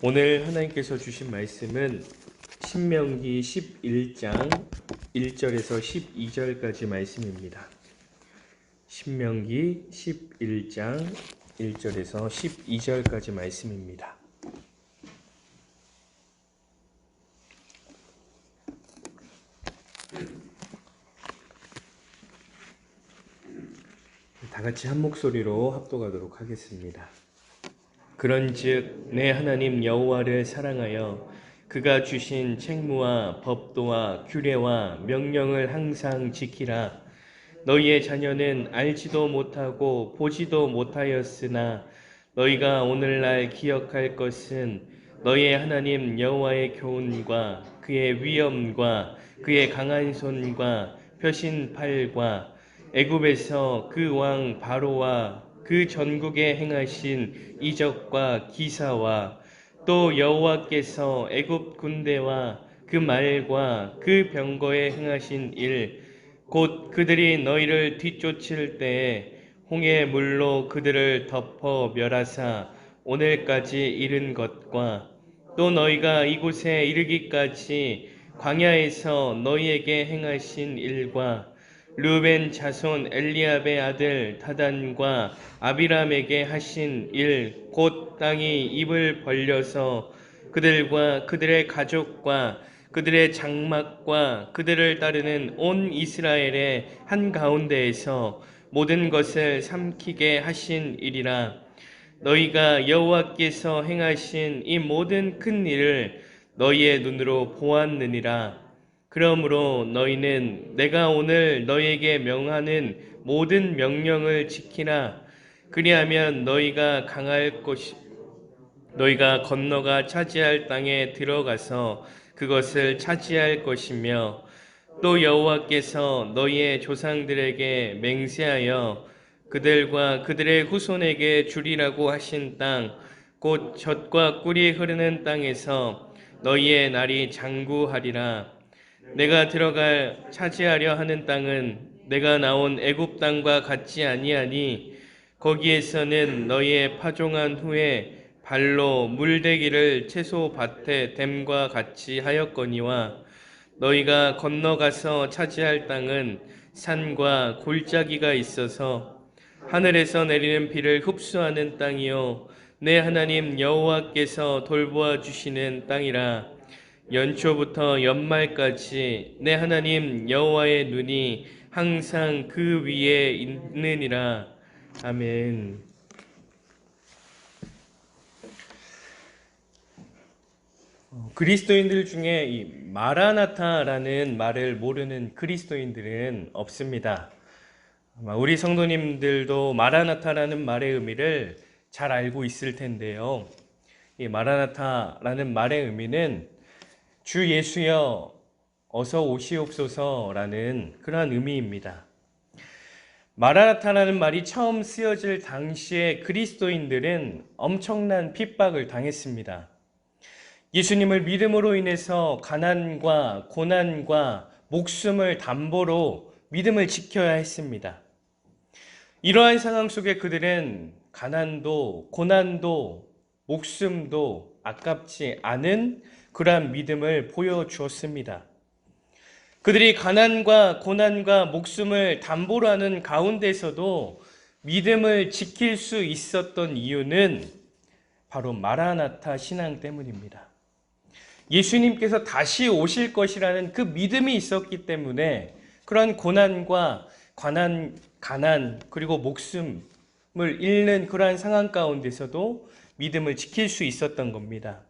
오늘 하나님께서 주신 말씀은 신명기 11장 1절에서 12절까지 말씀입니다. 신명기 11장 1절에서 12절까지 말씀입니다. 다 같이 한 목소리로 합독하도록 하겠습니다. 그런즉 내 하나님 여호와를 사랑하여 그가 주신 책무와 법도와 규례와 명령을 항상 지키라. 너희의 자녀는 알지도 못하고 보지도 못하였으나 너희가 오늘날 기억할 것은 너희의 하나님 여호와의 교훈과 그의 위엄과 그의 강한 손과 펴신 팔과 애굽에서 그 왕 바로와 그 전국에 행하신 이적과 기사와 또 여호와께서 애굽 군대와 그 말과 그 병거에 행하신 일, 곧 그들이 너희를 뒤쫓을 때에 홍해 물로 그들을 덮어 멸하사 오늘까지 이른 것과 또 너희가 이곳에 이르기까지 광야에서 너희에게 행하신 일과 르벤 자손 엘리압의 아들 다단과 아비람에게 하신 일, 곧 땅이 입을 벌려서 그들과 그들의 가족과 그들의 장막과 그들을 따르는 온 이스라엘의 한가운데에서 모든 것을 삼키게 하신 일이라. 너희가 여호와께서 행하신 이 모든 큰 일을 너희의 눈으로 보았느니라. 그러므로 너희는 내가 오늘 너희에게 명하는 모든 명령을 지키라. 그리하면 너희가 너희가 건너가 차지할 땅에 들어가서 그것을 차지할 것이며, 또 여호와께서 너희의 조상들에게 맹세하여 그들과 그들의 후손에게 주리라고 하신 땅, 곧 젖과 꿀이 흐르는 땅에서 너희의 날이 장구하리라. 내가 들어가 차지하려 하는 땅은 내가 나온 애굽 땅과 같지 아니하니 거기에서는 너희의 파종한 후에 발로 물대기를 채소 밭에 댐과 같이 하였거니와 너희가 건너가서 차지할 땅은 산과 골짜기가 있어서 하늘에서 내리는 비를 흡수하는 땅이요 내 하나님 여호와께서 돌보아 주시는 땅이라. 연초부터 연말까지 내 하나님 여호와의 눈이 항상 그 위에 있느니라. 아멘. 그리스도인들 중에 이 마라나타라는 말을 모르는 그리스도인들은 없습니다. 아마 우리 성도님들도 마라나타라는 말의 의미를 잘 알고 있을 텐데요. 이 마라나타라는 말의 의미는 주 예수여 어서 오시옵소서라는 그러한 의미입니다. 마라나타라는 말이 처음 쓰여질 당시에 그리스도인들은 엄청난 핍박을 당했습니다. 예수님을 믿음으로 인해서 가난과 고난과 목숨을 담보로 믿음을 지켜야 했습니다. 이러한 상황 속에 그들은 가난도 고난도 목숨도 아깝지 않은 그러한 믿음을 보여주었습니다. 그들이 가난과 고난과 목숨을 담보로 하는 가운데서도 믿음을 지킬 수 있었던 이유는 바로 마라나타 신앙 때문입니다. 예수님께서 다시 오실 것이라는 그 믿음이 있었기 때문에 그런 고난과 가난 그리고 목숨을 잃는 그러한 상황 가운데서도 믿음을 지킬 수 있었던 겁니다.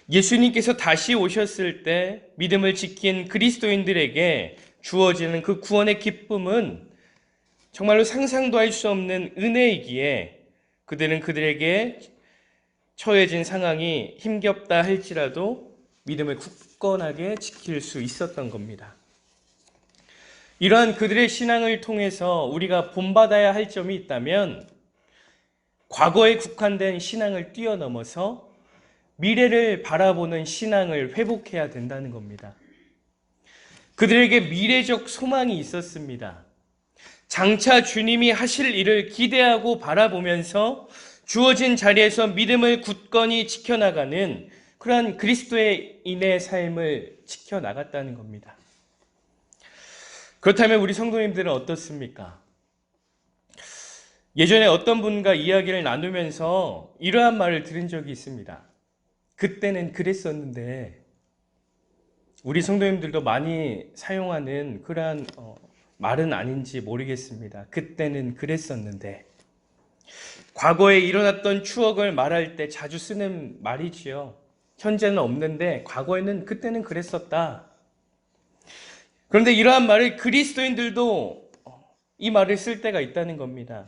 예수님께서 다시 오셨을 때 믿음을 지킨 그리스도인들에게 주어지는 그 구원의 기쁨은 정말로 상상도 할 수 없는 은혜이기에 그들은 그들에게 처해진 상황이 힘겹다 할지라도 믿음을 굳건하게 지킬 수 있었던 겁니다. 이러한 그들의 신앙을 통해서 우리가 본받아야 할 점이 있다면 과거에 국한된 신앙을 뛰어넘어서 미래를 바라보는 신앙을 회복해야 된다는 겁니다. 그들에게 미래적 소망이 있었습니다. 장차 주님이 하실 일을 기대하고 바라보면서 주어진 자리에서 믿음을 굳건히 지켜나가는 그러한 그리스도인의 삶을 지켜나갔다는 겁니다. 그렇다면 우리 성도님들은 어떻습니까? 예전에 어떤 분과 이야기를 나누면서 이러한 말을 들은 적이 있습니다. 그때는 그랬었는데, 우리 성도님들도 많이 사용하는 그러한 말은 아닌지 모르겠습니다. 그때는 그랬었는데, 과거에 일어났던 추억을 말할 때 자주 쓰는 말이지요. 현재는 없는데 과거에는 그때는 그랬었다. 그런데 이러한 말을 그리스도인들도 이 말을 쓸 때가 있다는 겁니다.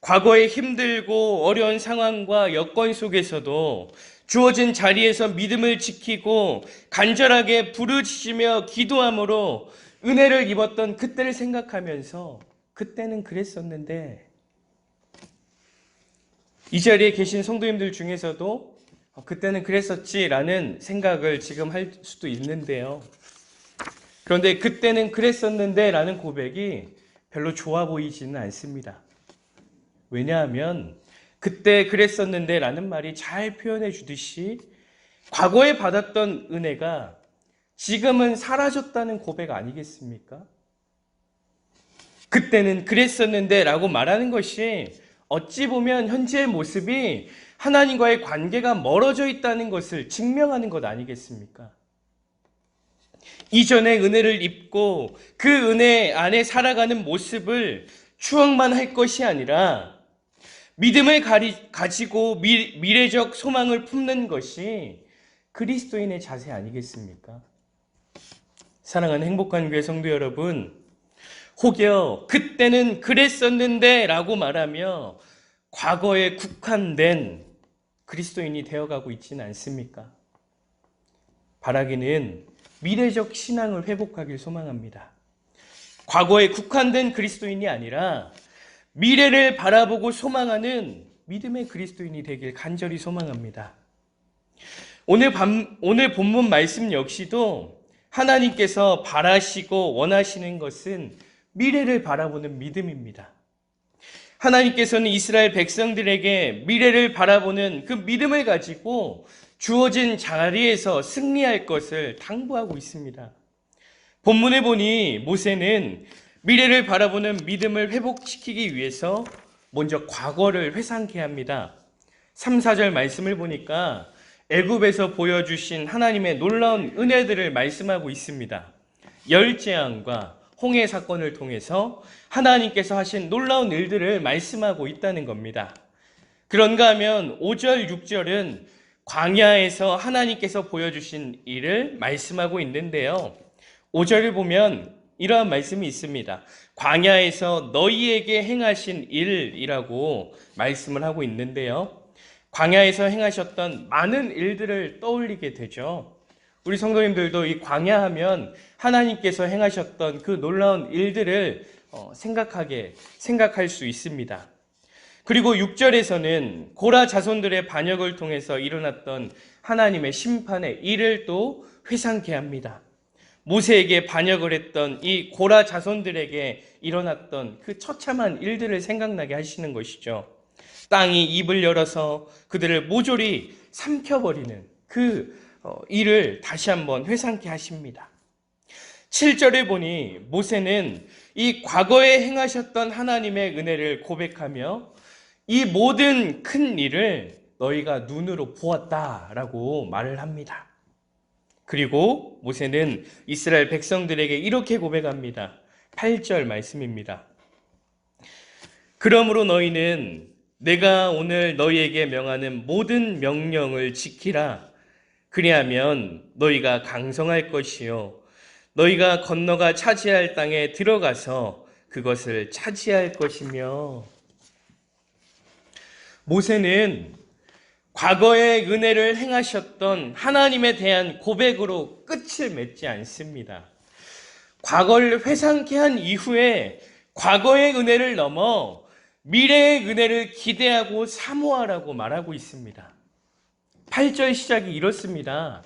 과거의 힘들고 어려운 상황과 여건 속에서도 주어진 자리에서 믿음을 지키고 간절하게 부르짖으며 기도함으로 은혜를 입었던 그때를 생각하면서 그때는 그랬었는데, 이 자리에 계신 성도님들 중에서도 그때는 그랬었지라는 생각을 지금 할 수도 있는데요. 그런데 그때는 그랬었는데 라는 고백이 별로 좋아 보이지는 않습니다. 왜냐하면 그때 그랬었는데 라는 말이 잘 표현해 주듯이 과거에 받았던 은혜가 지금은 사라졌다는 고백 아니겠습니까? 그때는 그랬었는데 라고 말하는 것이 어찌 보면 현재의 모습이 하나님과의 관계가 멀어져 있다는 것을 증명하는 것 아니겠습니까? 이전의 은혜를 입고 그 은혜 안에 살아가는 모습을 추억만 할 것이 아니라 믿음을 가지고 미래적 소망을 품는 것이 그리스도인의 자세 아니겠습니까? 사랑하는 행복한 교회 성도 여러분, 혹여 그때는 그랬었는데 라고 말하며 과거에 국한된 그리스도인이 되어가고 있지는 않습니까? 바라기는 미래적 신앙을 회복하길 소망합니다. 과거에 국한된 그리스도인이 아니라 미래를 바라보고 소망하는 믿음의 그리스도인이 되길 간절히 소망합니다. 오늘 본문 말씀 역시도 하나님께서 바라시고 원하시는 것은 미래를 바라보는 믿음입니다. 하나님께서는 이스라엘 백성들에게 미래를 바라보는 그 믿음을 가지고 주어진 자리에서 승리할 것을 당부하고 있습니다. 본문에 보니 모세는 미래를 바라보는 믿음을 회복시키기 위해서 먼저 과거를 회상케 합니다. 3, 4절 말씀을 보니까 애굽에서 보여주신 하나님의 놀라운 은혜들을 말씀하고 있습니다. 열재앙과 홍해 사건을 통해서 하나님께서 하신 놀라운 일들을 말씀하고 있다는 겁니다. 그런가 하면 5절, 6절은 광야에서 하나님께서 보여주신 일을 말씀하고 있는데요. 5절을 보면 이러한 말씀이 있습니다. 광야에서 너희에게 행하신 일이라고 말씀을 하고 있는데요. 광야에서 행하셨던 많은 일들을 떠올리게 되죠. 우리 성도님들도 이 광야하면 하나님께서 행하셨던 그 놀라운 일들을 생각할 수 있습니다. 그리고 6절에서는 고라 자손들의 반역을 통해서 일어났던 하나님의 심판의 일을 또 회상케 합니다. 모세에게 반역을 했던 이 고라 자손들에게 일어났던 그 처참한 일들을 생각나게 하시는 것이죠. 땅이 입을 열어서 그들을 모조리 삼켜버리는 그 일을 다시 한번 회상케 하십니다. 7절에 보니 모세는 이 과거에 행하셨던 하나님의 은혜를 고백하며 이 모든 큰 일을 너희가 눈으로 보았다라고 말을 합니다. 그리고 모세는 이스라엘 백성들에게 이렇게 고백합니다. 8절 말씀입니다. 그러므로 너희는 내가 오늘 너희에게 명하는 모든 명령을 지키라. 그리하면 너희가 강성할 것이요 너희가 건너가 차지할 땅에 들어가서 그것을 차지할 것이며. 모세는 과거의 은혜를 행하셨던 하나님에 대한 고백으로 끝을 맺지 않습니다. 과거를 회상케 한 이후에 과거의 은혜를 넘어 미래의 은혜를 기대하고 사모하라고 말하고 있습니다. 8절 시작이 이렇습니다.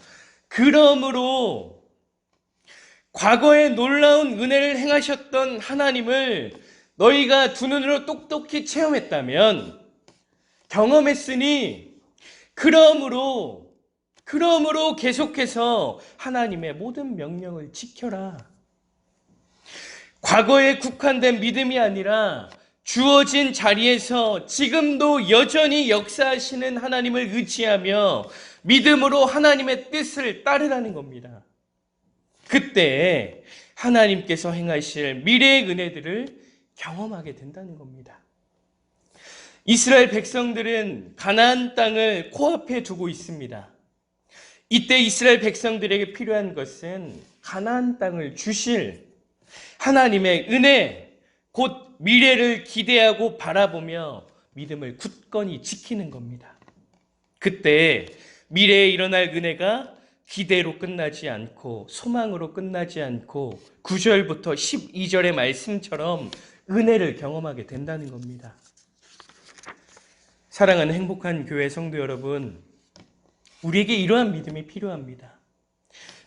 그러므로 과거에 놀라운 은혜를 행하셨던 하나님을 너희가 두 눈으로 똑똑히 체험했다면 경험했으니 그러므로 계속해서 하나님의 모든 명령을 지켜라. 과거에 국한된 믿음이 아니라 주어진 자리에서 지금도 여전히 역사하시는 하나님을 의지하며 믿음으로 하나님의 뜻을 따르라는 겁니다. 그때 하나님께서 행하실 미래의 은혜들을 경험하게 된다는 겁니다. 이스라엘 백성들은 가나안 땅을 코앞에 두고 있습니다. 이때 이스라엘 백성들에게 필요한 것은 가나안 땅을 주실 하나님의 은혜, 곧 미래를 기대하고 바라보며 믿음을 굳건히 지키는 겁니다. 그때 미래에 일어날 은혜가 기대로 끝나지 않고 소망으로 끝나지 않고 9절부터 12절의 말씀처럼 은혜를 경험하게 된다는 겁니다. 사랑하는 행복한 교회 성도 여러분, 우리에게 이러한 믿음이 필요합니다.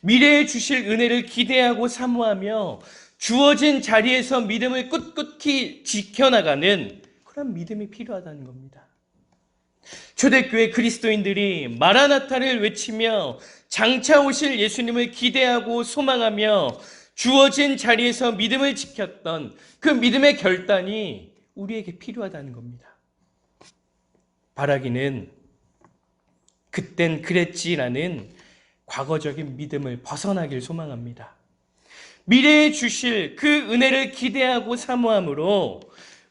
미래에 주실 은혜를 기대하고 사모하며 주어진 자리에서 믿음을 꿋꿋이 지켜나가는 그런 믿음이 필요하다는 겁니다. 초대교회 그리스도인들이 마라나타를 외치며 장차 오실 예수님을 기대하고 소망하며 주어진 자리에서 믿음을 지켰던 그 믿음의 결단이 우리에게 필요하다는 겁니다. 바라기는 그땐 그랬지라는 과거적인 믿음을 벗어나길 소망합니다. 미래에 주실 그 은혜를 기대하고 사모함으로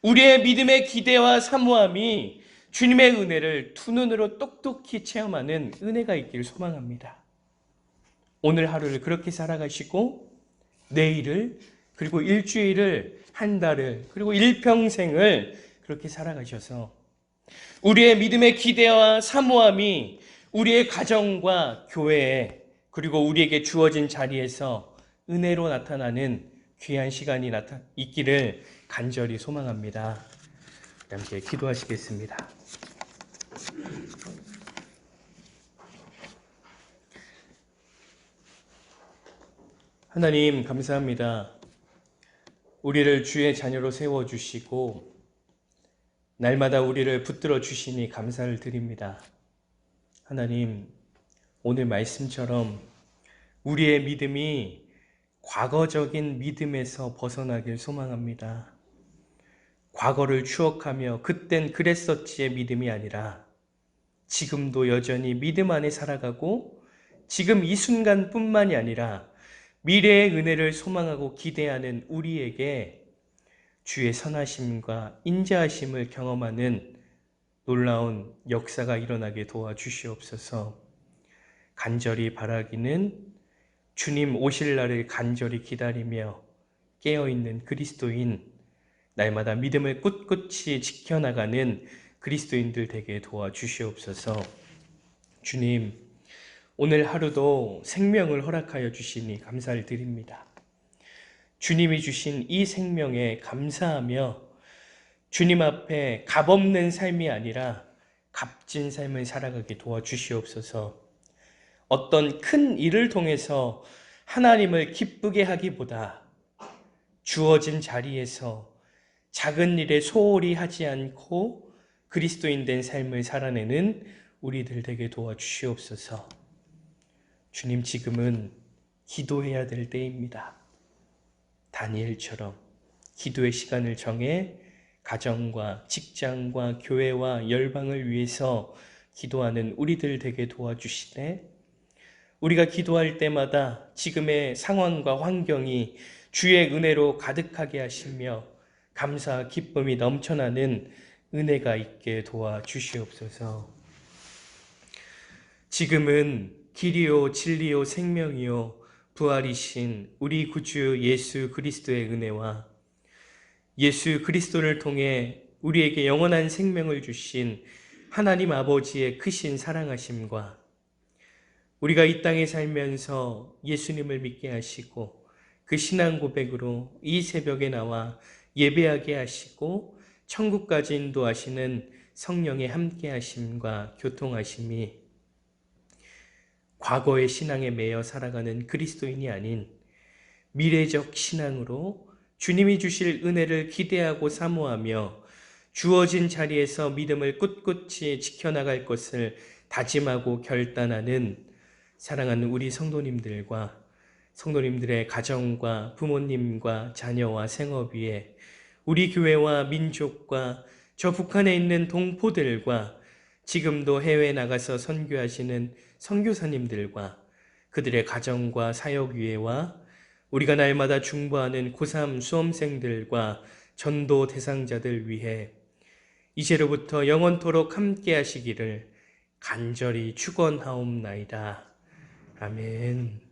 우리의 믿음의 기대와 사모함이 주님의 은혜를 두 눈으로 똑똑히 체험하는 은혜가 있기를 소망합니다. 오늘 하루를 그렇게 살아가시고 내일을, 그리고 일주일을, 한 달을, 그리고 일평생을 그렇게 살아가셔서 우리의 믿음의 기대와 사모함이 우리의 가정과 교회에, 그리고 우리에게 주어진 자리에서 은혜로 나타나는 귀한 시간이 있기를 간절히 소망합니다. 함께 기도하시겠습니다. 하나님 감사합니다. 우리를 주의 자녀로 세워주시고 날마다 우리를 붙들어 주시니 감사를 드립니다. 하나님, 오늘 말씀처럼 우리의 믿음이 과거적인 믿음에서 벗어나길 소망합니다. 과거를 추억하며 그땐 그랬었지의 믿음이 아니라 지금도 여전히 믿음 안에 살아가고 지금 이 순간뿐만이 아니라 미래의 은혜를 소망하고 기대하는 우리에게 주의 선하심과 인자하심을 경험하는 놀라운 역사가 일어나게 도와주시옵소서. 간절히 바라기는 주님 오실 날을 간절히 기다리며 깨어있는 그리스도인, 날마다 믿음을 꿋꿋이 지켜나가는 그리스도인들 되게 도와주시옵소서. 주님, 오늘 하루도 생명을 허락하여 주시니 감사를 드립니다. 주님이 주신 이 생명에 감사하며 주님 앞에 값없는 삶이 아니라 값진 삶을 살아가게 도와주시옵소서. 어떤 큰 일을 통해서 하나님을 기쁘게 하기보다 주어진 자리에서 작은 일에 소홀히 하지 않고 그리스도인 된 삶을 살아내는 우리들 되게 도와주시옵소서. 주님, 지금은 기도해야 될 때입니다. 다니엘처럼 기도의 시간을 정해 가정과 직장과 교회와 열방을 위해서 기도하는 우리들 되게 도와주시되, 우리가 기도할 때마다 지금의 상황과 환경이 주의 은혜로 가득하게 하시며 감사 기쁨이 넘쳐나는 은혜가 있게 도와주시옵소서. 지금은 길이요 진리요 생명이요 부활이신 우리 구주 예수 그리스도의 은혜와 예수 그리스도를 통해 우리에게 영원한 생명을 주신 하나님 아버지의 크신 사랑하심과 우리가 이 땅에 살면서 예수님을 믿게 하시고 그 신앙 고백으로 이 새벽에 나와 예배하게 하시고 천국까지 인도하시는 성령의 함께 하심과 교통하심이 과거의 신앙에 매여 살아가는 그리스도인이 아닌 미래적 신앙으로 주님이 주실 은혜를 기대하고 사모하며 주어진 자리에서 믿음을 꿋꿋이 지켜나갈 것을 다짐하고 결단하는 사랑하는 우리 성도님들과 성도님들의 가정과 부모님과 자녀와 생업 위에 우리 교회와 민족과 저 북한에 있는 동포들과 지금도 해외에 나가서 선교하시는 선교사님들과 그들의 가정과 사역 위에와 우리가 날마다 중보하는 고3 수험생들과 전도 대상자들 위해 이제로부터 영원토록 함께 하시기를 간절히 축원하옵나이다. 아멘.